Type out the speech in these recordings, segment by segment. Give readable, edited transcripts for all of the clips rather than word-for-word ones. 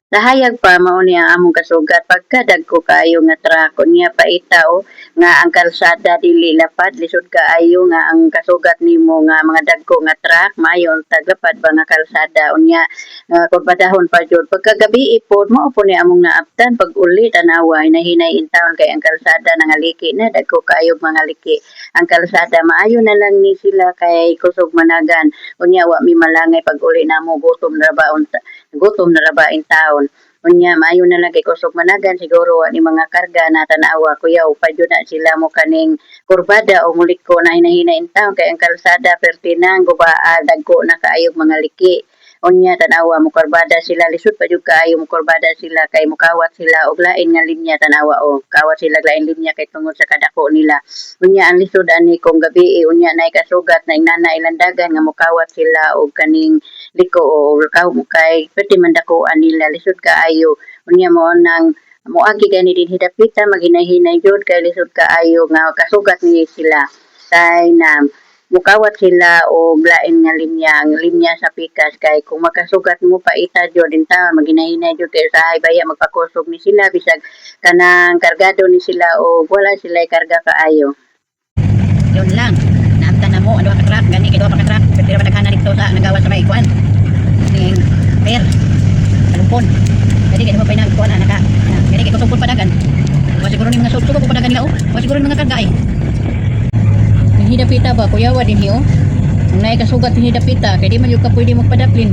Lahayag pa mao ni ang among kasugat pagka dagko kaayo nga truck unya paitaw nga ang kalsada dili lapad lisod kaayo nga ang kasugat nimo nga mga dagko nga truck maayo untag lapad ba nga kalsada unya kung padahon pa jud pagka gabi ipod mao po ni among naabtan pag uli tanawa hinahinay in town kay ang kalsada nangaliki na dagko kaayo mga liki ang kalsada maayo na lang ni sila kay kusog managan unya wa mi malangay pag uli namo gutom na ra ba in town. Unya maayo na lang kay kusog managan siguro wa ni mga karga na tanawa kuyaw pa jud na sila mo kaning kurbada o muliko na hinahina in town kay ang kalsada pertinang gubaa dagko na kaayog mga liki. Unya tanawa mo kurbada sila lisod pa jud kaayo mo kurbada sila kay mukawat sila og lain nga linya tanawa o kawat sila lain linya kay tungod sa kadako nila. Unya ang lisod ani kung gabi unya nay kasugat na inana ilandagan nga mukawat sila og kaning liko o kaw kay pwede man dakuan nila lisod kaayo unya mo nang moagi gani din hidapita maghinay-hinay jud kay lisod kaayo nga kasugat ni sila kay na mukawat sila og lain nga linya sa pikas kay kung makasugat mo pa ita jud din ta maghinay-hinay jud kay usahay baya magpakusog ni sila bisag kanang kargado ni sila o wala sila karga kaayo. Yun lang. Naabtan na mo, ano ka truck, gani kay duha pa ka truck. Pero padaghanan dito sa nagawa sa may kuan. Ning pair. Kalumpon. Jadi kay mo pa nang kuan naka. Gani kay kusog padagan. Wa siguro ni mga sugo ko padagan nila oh. Wa siguro ni mga karga eh. Ning hidapita ba kuya wa din hiyo. Kung naay kasugat ni hidapita kay di man yung ka pwede magpadaplin.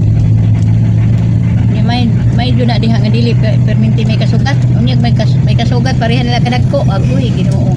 Ni may jud na diha nga dili perminti may kasugat. Unya may kasugat pareha nila kadagko. Agoy Ginoo.